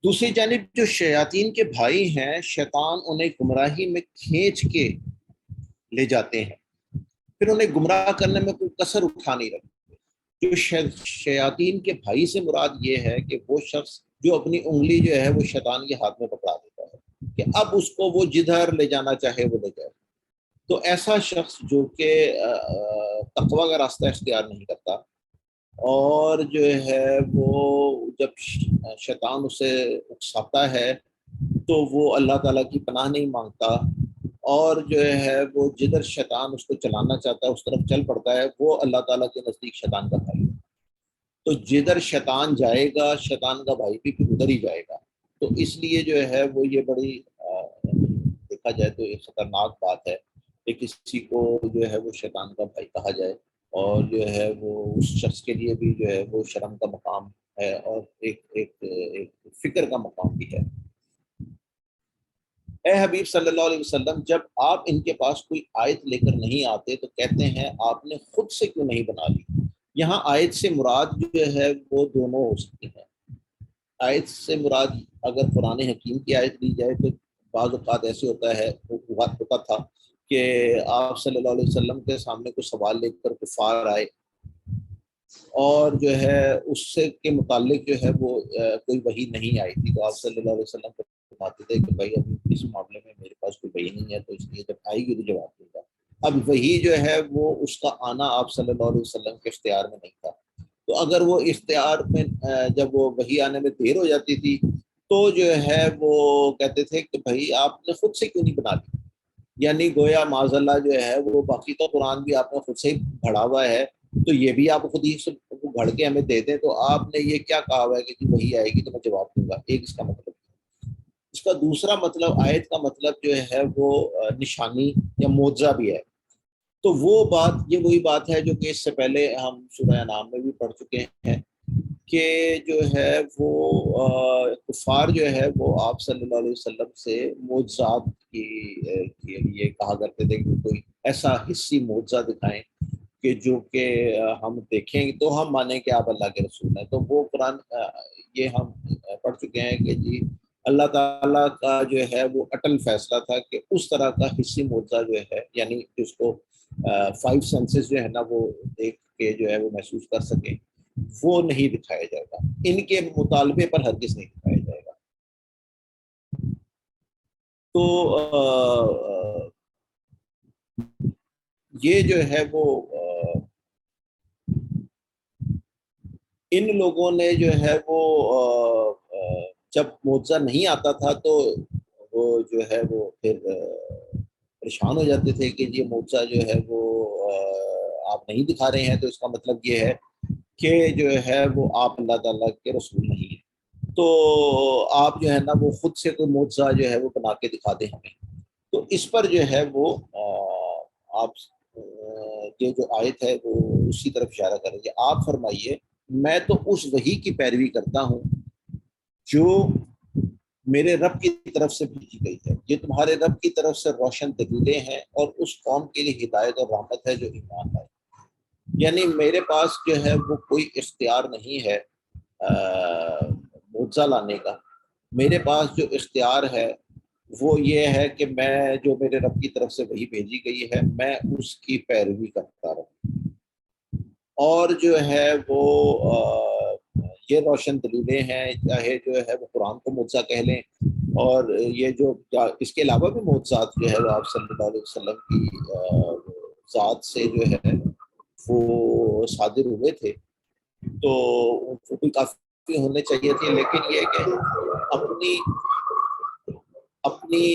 دوسری جانب جو شیاطین کے بھائی ہیں، شیطان انہیں گمراہی میں کھینچ کے لے جاتے ہیں، پھر انہیں گمراہ کرنے میں کوئی کسر اٹھا نہیں رکھتے۔ جو شیاطین کے بھائی سے مراد یہ ہے کہ وہ شخص جو اپنی انگلی جو ہے وہ شیطان کے ہاتھ میں پکڑا دیتا ہے کہ اب اس کو وہ جدھر لے جانا چاہے وہ لے جائے۔ تو ایسا شخص جو کہ تقوی کا راستہ اختیار نہیں کرتا، اور جو ہے وہ جب شیطان اسے اکساتا ہے تو وہ اللہ تعالیٰ کی پناہ نہیں مانگتا، اور جو ہے وہ جدھر شیطان اس کو چلانا چاہتا ہے اس طرف چل پڑتا ہے، وہ اللہ تعالیٰ کے نزدیک شیطان کا بھائی ہے۔ تو جدھر شیطان جائے گا شیطان کا بھائی بھی پھر ادھر ہی جائے گا۔ تو اس لیے جو ہے وہ یہ بڑی دیکھا جائے تو ایک خطرناک بات ہے کہ کسی کو جو ہے وہ شیطان کا بھائی کہا جائے، اور جو ہے وہ اس شخص کے لیے بھی جو ہے وہ شرم کا مقام ہے، اور ایک فکر کا مقام بھی ہے۔ اے حبیب صلی اللہ علیہ وسلم، جب آپ ان کے پاس کوئی آیت لے کر نہیں آتے تو کہتے ہیں آپ نے خود سے کیوں نہیں بنا لی۔ یہاں آیت سے مراد جو ہے وہ دونوں ہو سکتی ہیں۔ آیت سے مراد اگر قرآن حکیم کی آیت لی جائے تو بعض اوقات ایسے ہوتا تھا کہ آپ صلی اللہ علیہ وسلم کے سامنے کوئی سوال لے کر کفار آئے، اور جو ہے اس سے کے متعلق جو ہے وہ کوئی وحی نہیں آئی تھی، تو آپ صلی اللہ علیہ وسلم کو فرماتے تھے کہ بھائی ابھی اس معاملے میں میرے پاس کوئی وحی نہیں ہے، تو اس لیے جب آئے گی تو جواب دوں گا۔ اب وحی جو ہے وہ اس کا آنا آپ صلی اللہ علیہ وسلم کے اختیار میں نہیں تھا، تو اگر وہ اختیار میں جب وہ وحی آنے میں دیر ہو جاتی تھی تو جو ہے وہ کہتے تھے کہ بھائی آپ نے خود سے کیوں نہیں بنا لی، یعنی گویا معاذ اللہ جو ہے وہ باقی تو قرآن بھی آپ نے خود سے ہی گھڑا ہوا ہے، تو یہ بھی آپ خود ہی سے گھڑ کے ہمیں دے دیں، تو آپ نے یہ کیا کہا ہوا ہے کہ وہی آئے گی تو میں جواب دوں گا۔ ایک اس کا مطلب ہے۔ اس کا دوسرا مطلب، آیت کا مطلب جو ہے وہ نشانی یا معجزہ بھی ہے۔ تو وہ بات، یہ وہی بات ہے جو کہ اس سے پہلے ہم سورہ انعام میں بھی پڑھ چکے ہیں کہ جو ہے وہ کفار جو ہے وہ آپ صلی اللہ علیہ وسلم سے معجزات کے لیے کہا کرتے تھے کہ کوئی ایسا حصی معجزہ دکھائیں کہ جو کہ ہم دیکھیں تو ہم مانیں کہ آپ اللہ کے رسول ہیں۔ تو وہ قرآن یہ ہم پڑھ چکے ہیں کہ جی اللہ تعالیٰ کا جو ہے وہ اٹل فیصلہ تھا کہ اس طرح کا حصی معجزہ جو ہے، یعنی جس کو 5 سینسز جو ہے نا وہ دیکھ کے جو ہے وہ محسوس کر سکیں، وہ نہیں دکھایا جائے گا، ان کے مطالبے پر ہرگز نہیں دکھایا جائے گا۔ تو یہ جو ہے وہ ان لوگوں نے جو ہے وہ جب معجزہ نہیں آتا تھا تو وہ جو ہے وہ پھر پریشان ہو جاتے تھے کہ یہ معجزہ جو ہے وہ آپ نہیں دکھا رہے ہیں، تو اس کا مطلب یہ ہے کہ جو ہے وہ آپ اللہ تعالیٰ کے رسول نہیں ہیں، تو آپ جو ہے نا وہ خود سے کوئی معجزہ جو ہے وہ بنا کے دکھا دیں ہمیں۔ تو اس پر جو ہے وہ آپ یہ جو آیت ہے وہ اسی طرف اشارہ کریں گے۔ آپ فرمائیے میں تو اس وحی کی پیروی کرتا ہوں جو میرے رب کی طرف سے بھیجی گئی ہے، یہ تمہارے رب کی طرف سے روشن دلیلیں ہیں اور اس قوم کے لیے ہدایت اور رحمت ہے جو ایمان لائے۔ یعنی میرے پاس جو ہے وہ کوئی اختیار نہیں ہے معجزہ لانے کا، میرے پاس جو اختیار ہے وہ یہ ہے کہ میں جو میرے رب کی طرف سے وہی بھیجی گئی ہے میں اس کی پیروی کرتا رہوں، اور جو ہے وہ یہ روشن دلیلیں ہیں، چاہے جو ہے وہ قرآن کو معجزہ کہہ لیں، اور یہ جو اس کے علاوہ بھی معجزات جو ہے وہ آپ صلی اللہ علیہ وسلم کی ذات سے جو ہے وہ صادر ہوئے تھے، تو وہ بھی کافی ہونے چاہیے تھے، لیکن یہ کہ اپنی اپنی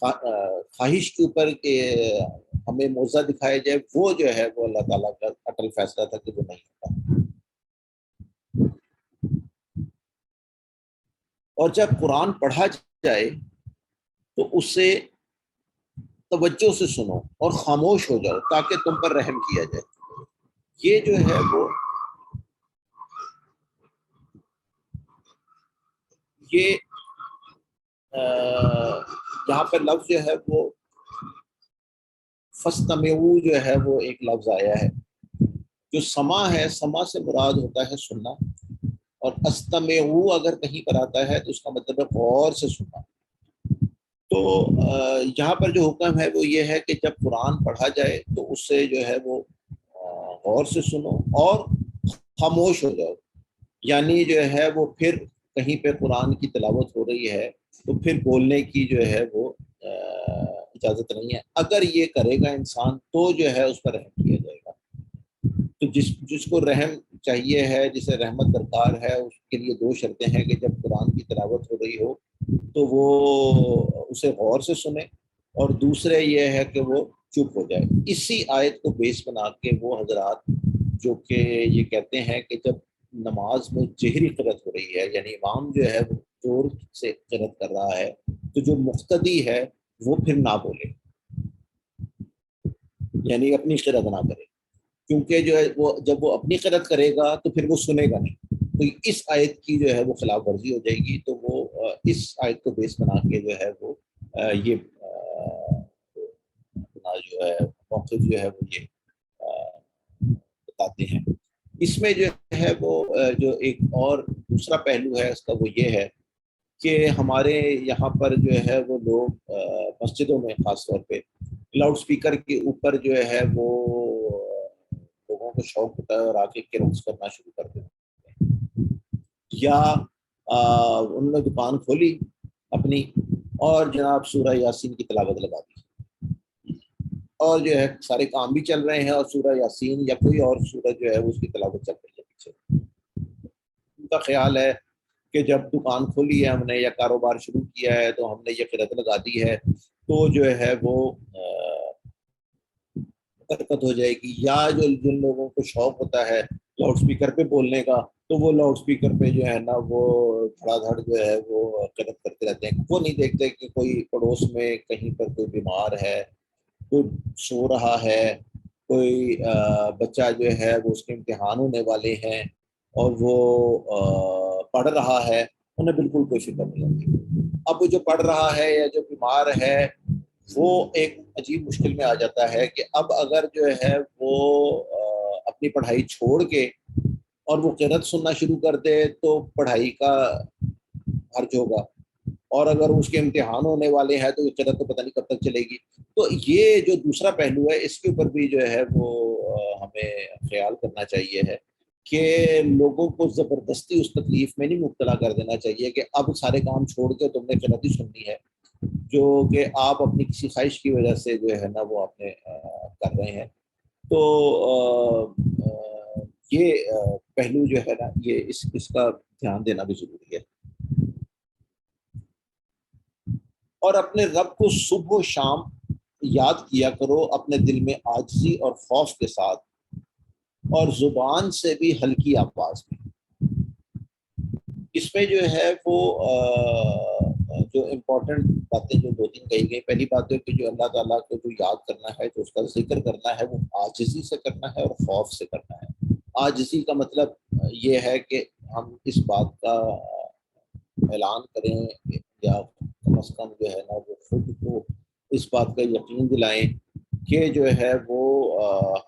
خواہش کے اوپر کہ ہمیں معجزہ دکھایا جائے، وہ جو ہے وہ اللہ تعالیٰ کا اٹل فیصلہ تھا کہ وہ نہیں ہوتا۔ اور جب قرآن پڑھا جائے تو اس سے توجہ سے سنو اور خاموش ہو جاؤ تاکہ تم پر رحم کیا جائے۔ یہ جو ہے وہ یہ یہاں پر لفظ جو ہے وہ فستمعوا جو ہے وہ ایک لفظ آیا ہے. جو سما ہے، سما سے مراد ہوتا ہے سننا، اور استمعوا اگر کہیں پر آتا ہے تو اس کا مطلب ہے غور سے سننا. تو یہاں پر جو حکم ہے وہ یہ ہے کہ جب قرآن پڑھا جائے تو اس سے جو ہے وہ غور سے سنو اور خاموش ہو جاؤ. یعنی جو ہے وہ پھر کہیں پہ قرآن کی تلاوت ہو رہی ہے تو پھر بولنے کی جو ہے وہ اجازت نہیں ہے. اگر یہ کرے گا انسان تو جو ہے اس پر رحم کیا جائے گا. تو جس کو رحم چاہیے ہے، جسے رحمت درکار ہے، اس کے لیے دو شرطیں ہیں کہ جب قرآن کی تلاوت ہو رہی ہو تو وہ اسے غور سے سنے، اور دوسرے یہ ہے کہ وہ چپ ہو جائے. اسی آیت کو بیس بنا کے وہ حضرات جو کہ یہ کہتے ہیں کہ جب نماز میں جہری قرأت ہو رہی ہے، یعنی امام جو ہے وہ زور سے قرأت کر رہا ہے، تو جو مقتدی ہے وہ پھر نہ بولے، یعنی اپنی قرأت نہ کرے، کیونکہ جو ہے وہ جب وہ اپنی قرأت کرے گا تو پھر وہ سنے گا نہیں. تو اس آیت کی جو ہے وہ خلاف ورزی ہو جائے گی. تو وہ اس آیت کو بیس بنا کے جو ہے وہ یہ اپنا جو ہے موقف جو ہے وہ یہ بتاتے ہیں. اس میں جو ہے وہ جو ایک اور دوسرا پہلو ہے اس کا، وہ یہ ہے کہ ہمارے یہاں پر جو ہے وہ لوگ مسجدوں میں خاص طور پہ لاؤڈ سپیکر کے اوپر جو ہے وہ لوگوں کو شوق ہوتا ہے اور آ کے کرمس کرنا شروع کر دیتے ہیں، یا انہوں نے دکان کھولی اپنی اور جناب سورہ یاسین کی تلاوت لگا دی، اور جو ہے سارے کام بھی چل رہے ہیں اور سورہ یاسین یا کوئی اور سورہ جو ہے اس کی تلاوت چل رہی ہے پیچھے. ان کا خیال ہے کہ جب دکان کھولی ہے ہم نے یا کاروبار شروع کیا ہے تو ہم نے یہ قرأت لگا دی ہے تو جو ہے وہ برکت ہو جائے گی. یا جو جن لوگوں کو شوق ہوتا ہے لاؤڈ سپیکر پہ بولنے کا تو وہ لاؤڈ سپیکر پہ جو ہے نا وہ دھڑا دھڑ جو ہے وہ قرأت کرتے رہتے ہیں. وہ نہیں دیکھتے کہ کوئی پڑوس میں کہیں پر کوئی بیمار ہے، کوئی سو رہا ہے، کوئی بچہ جو ہے وہ اس کے امتحان ہونے والے ہیں اور وہ پڑھ رہا ہے، انہیں بالکل کوئی فکر نہیں ہوتی. اب جو پڑھ رہا ہے یا جو بیمار ہے وہ ایک عجیب مشکل میں آ جاتا ہے کہ اب اگر جو ہے وہ اپنی پڑھائی چھوڑ کے اور وہ قرأت سننا شروع کر دے تو پڑھائی کا حرج ہوگا، اور اگر اس کے امتحان ہونے والے ہیں تو یہ قرأت تو پتہ نہیں کب تک چلے گی. تو یہ جو دوسرا پہلو ہے اس کے اوپر بھی جو ہے وہ ہمیں خیال کرنا چاہیے ہے کہ لوگوں کو زبردستی اس تکلیف میں نہیں مبتلا کر دینا چاہیے کہ اب سارے کام چھوڑ کے تم نے قرأت ہی سننی ہے، جو کہ آپ اپنی کسی خواہش کی وجہ سے جو ہے نا وہ آپ نے کر رہے ہیں. تو یہ پہلو جو ہے نا یہ اس کا دھیان دینا بھی ضروری ہے. اور اپنے رب کو صبح و شام یاد کیا کرو اپنے دل میں عاجزی اور خوف کے ساتھ، اور زبان سے بھی ہلکی آواز میں. اس میں جو ہے وہ جو امپورٹنٹ باتیں جو دو تین کہی گئی، پہلی بات ہے کہ جو اللہ تعالیٰ کو جو یاد کرنا ہے، جو اس کا ذکر کرنا ہے، وہ عاجزی سے کرنا ہے اور خوف سے کرنا ہے. عاجزی کا مطلب یہ ہے کہ ہم اس بات کا اعلان کریں یا کم از کم جو ہے نا وہ خود کو اس بات کا یقین دلائیں کہ جو ہے وہ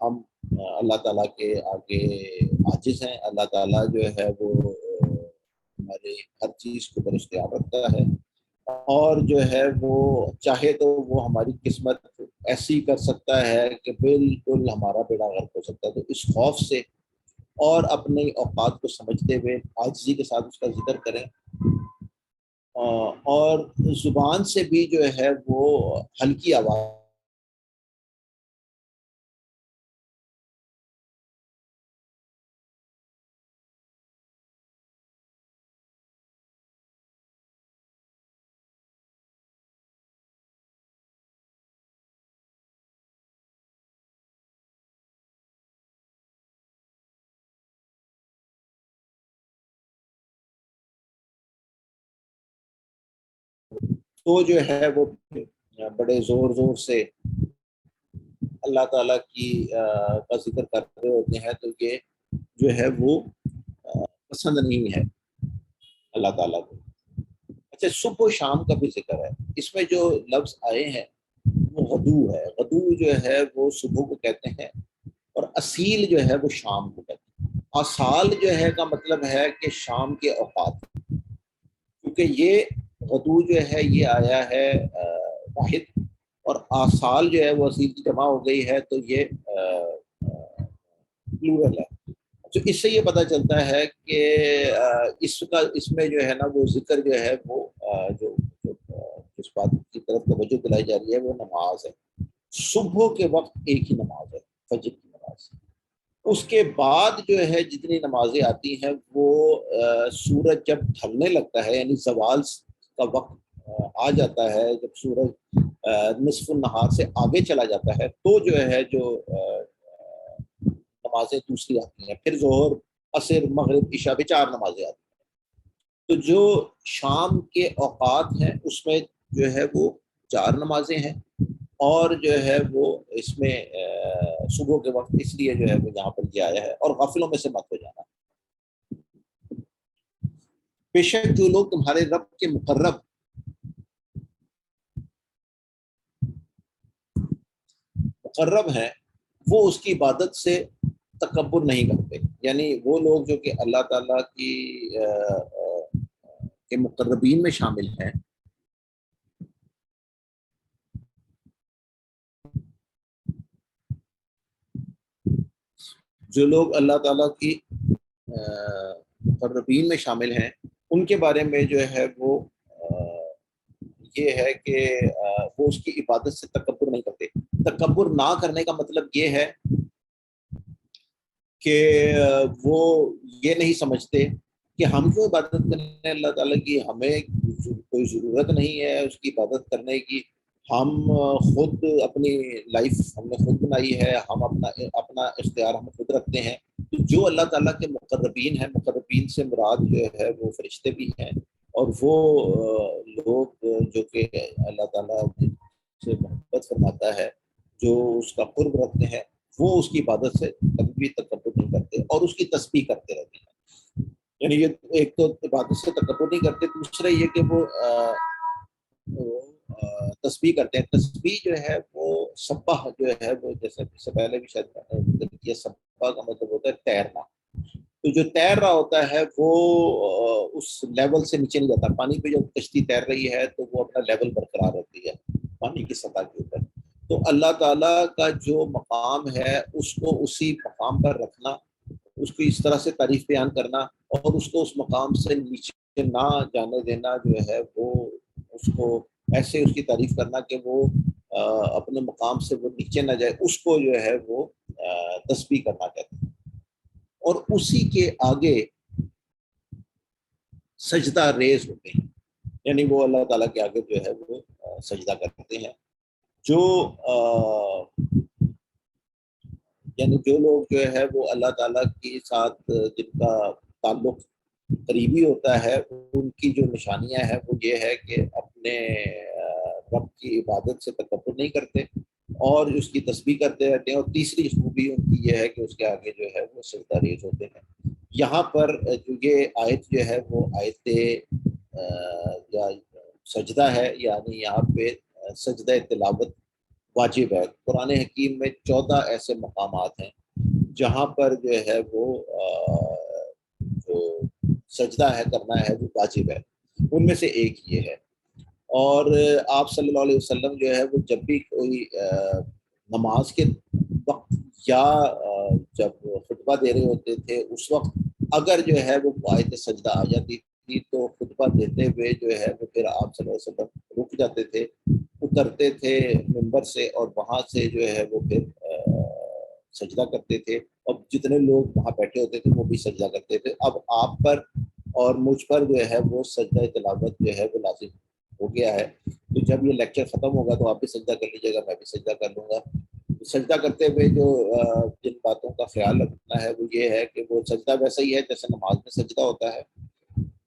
ہم اللہ تعالیٰ کے آگے عاجز ہیں. اللہ تعالیٰ جو ہے وہ ہمارے ہر چیز کو پر اختیار رکھتا ہے، اور جو ہے وہ چاہے تو وہ ہماری قسمت ایسی کر سکتا ہے کہ بالکل ہمارا بیڑا غرق ہو سکتا ہے. تو اس خوف سے اور اپنے اوقات کو سمجھتے ہوئے عاجزی کے ساتھ اس کا ذکر کریں، اور زبان سے بھی جو ہے وہ ہلکی آواز. تو جو ہے وہ بڑے زور زور سے اللہ تعالیٰ کی کا ذکر کر رہے ہوتے ہیں، تو یہ جو ہے وہ پسند نہیں ہے اللہ تعالیٰ کو. اچھا، صبح و شام کا بھی ذکر ہے. اس میں جو لفظ آئے ہیں وہ غدو ہے. غدو جو ہے وہ صبح کو کہتے ہیں، اور اصیل جو ہے وہ شام کو کہتے ہیں. آصال جو ہے کا مطلب ہے کہ شام کے اوقات، کیونکہ یہ غدو جو ہے یہ آیا ہے واحد، اور آصال جو ہے وہ اصیل کی جمع ہو گئی ہے، تو یہ پلورل ہے. تو اس سے یہ پتہ چلتا ہے کہ اس میں جو ہے نا وہ ذکر جو ہے وہ جو جس بات کی طرف توجہ دلائی جا رہی ہے وہ نماز ہے. صبح کے وقت ایک ہی نماز ہے، فجر کی نماز. اس کے بعد جو ہے جتنی نمازیں آتی ہیں وہ سورج جب ڈھلنے لگتا ہے، یعنی زوال کا وقت آ جاتا ہے، جب سورج نصف النہار سے آگے چلا جاتا ہے، تو جو ہے جو نمازیں دوسری آتی ہیں. پھر ظہر، عصر، مغرب، عشاء بھی 4 نمازیں آتی ہیں. تو جو شام کے اوقات ہیں اس میں جو ہے وہ 4 نمازیں ہیں، اور جو ہے وہ اس میں صبح کے وقت اس لیے جو ہے وہ یہاں پر یہ آیا ہے. اور غافلوں میں سے مت ہو جانا. بے شک جو لوگ تمہارے رب کے مقرب ہیں وہ اس کی عبادت سے تکبر نہیں کرتے. یعنی وہ لوگ جو کہ اللہ تعالیٰ کی کے مقربین میں شامل ہیں، جو لوگ اللہ تعالیٰ کی مقربین میں شامل ہیں، ان کے بارے میں جو ہے وہ یہ ہے کہ وہ اس کی عبادت سے تکبر نہیں کرتے. تکبر نہ کرنے کا مطلب یہ ہے کہ وہ یہ نہیں سمجھتے کہ ہم کیوں عبادت کریں اللہ تعالیٰ کی، ہمیں کوئی ضرورت نہیں ہے اس کی عبادت کرنے کی، ہم خود اپنی لائف ہم نے خود بنائی ہے، ہم اپنا اختیار ہم خود رکھتے ہیں. تو جو اللہ تعالیٰ کے مقربین ہیں، مقربین سے مراد جو ہے وہ فرشتے بھی ہیں، اور وہ لوگ جو کہ اللہ تعالیٰ سے محبت فرماتا ہے، جو اس کا قرب رکھتے ہیں، وہ اس کی عبادت سے کبھی بھی تکبر نہیں کرتے اور اس کی تسبیح کرتے رہتے ہیں. یعنی یہ ایک تو عبادت سے تکبر نہیں کرتے، دوسرا یہ کہ وہ تسبیح کرتے ہیں. تسبیح جو ہے وہ سبح جو ہے وہ، جیسے اس سے پہلے بھی شاید یہ سبح کا مطلب ہوتا ہے تیرنا. تو جو تیر رہا ہوتا ہے وہ اس لیول سے نیچے نہیں جاتا. پانی پہ جب کشتی تیر رہی ہے تو وہ اپنا لیول برقرار رہتی ہے پانی کی سطح کے اوپر. تو اللہ تعالیٰ کا جو مقام ہے اس کو اسی مقام پر رکھنا، اس کو اس طرح سے تعریف بیان کرنا، اور اس کو اس مقام سے نیچے نہ جانے دینا جو ہے وہ اس کو ایسے اس کی تعریف کرنا کہ وہ اپنے مقام سے وہ نیچے نہ جائے، اس کو جو ہے وہ تسبیح کرنا کہتے ہیں. اور اسی کے آگے سجدہ ریز ہوتے ہیں، یعنی وہ اللہ تعالیٰ کے آگے جو ہے وہ سجدہ کرتے ہیں. جو یعنی جو لوگ جو ہے وہ اللہ تعالیٰ کے ساتھ جن کا تعلق قریبی ہوتا ہے، ان کی جو نشانیاں ہیں وہ یہ ہے کہ اپنے رب کی عبادت سے تکبر نہیں کرتے اور اس کی تسبیح کرتے رہتے ہیں. اور تیسری خوبی ان کی یہ ہے کہ اس کے آگے جو ہے وہ سجدہ ریز ہوتے ہیں. یہاں پر جو یہ آیت جو ہے وہ آیت یا سجدہ ہے، یعنی یہاں پہ سجدہ تلاوت واجب ہے. قرآن حکیم میں 14 ایسے مقامات ہیں جہاں پر جو ہے وہ جو سجدہ ہے کرنا ہے وہ واجب ہے. ان میں سے ایک یہ ہے. اور آپ صلی اللہ علیہ وسلم جو ہے وہ جب بھی کوئی نماز کے وقت یا جب خطبہ دے رہے ہوتے تھے اس وقت اگر جو ہے وہ آیت سجدہ آ جاتی تھی تو خطبہ دیتے ہوئے جو ہے وہ پھر آپ صلی اللہ علیہ وسلم رک جاتے تھے، اترتے تھے منبر سے، اور وہاں سے جو ہے وہ پھر سجدہ کرتے تھے، اور جتنے لوگ وہاں بیٹھے ہوتے تھے وہ بھی سجدہ کرتے تھے. اب آپ پر اور مجھ پر جو ہے وہ سجدہ تلاوت جو ہے وہ لازم ہو گیا ہے. تو جب یہ لیکچر ختم ہوگا تو آپ بھی سجدہ کر لیجیے گا، میں بھی سجدہ کر لوں گا. سجدہ کرتے ہوئے جو جن باتوں کا خیال رکھنا ہے وہ یہ ہے کہ وہ سجدہ ویسا ہی ہے جیسے نماز میں سجدہ ہوتا ہے،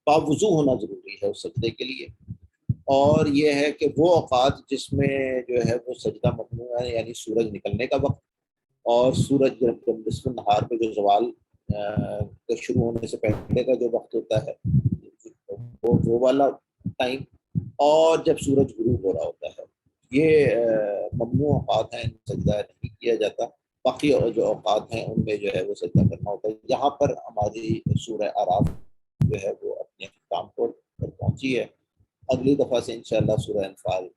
باوضو ہونا ضروری ہے اس سجدے کے لیے. اور یہ ہے کہ وہ اوقات جس میں جو ہے وہ سجدہ ممنوع ہے، یعنی سورج نکلنے کا وقت، اور سورج جب نصف النہار پہ جو زوال شروع ہونے سے پہلے کا جو وقت ہوتا ہے وہ والا ٹائم، اور جب سورج غروب ہو رہا ہوتا ہے. یہ ممنوع اوقات ہیں، ان میں سجدہ نہیں کیا جاتا. باقی جو اوقات ہیں ان میں جو ہے وہ سجدہ کرنا ہوتا ہے. یہاں پر ہماری سورہ اعراف جو ہے وہ اپنے اختتام پر پہنچی ہے. اگلی دفعہ سے انشاءاللہ سورہ انفال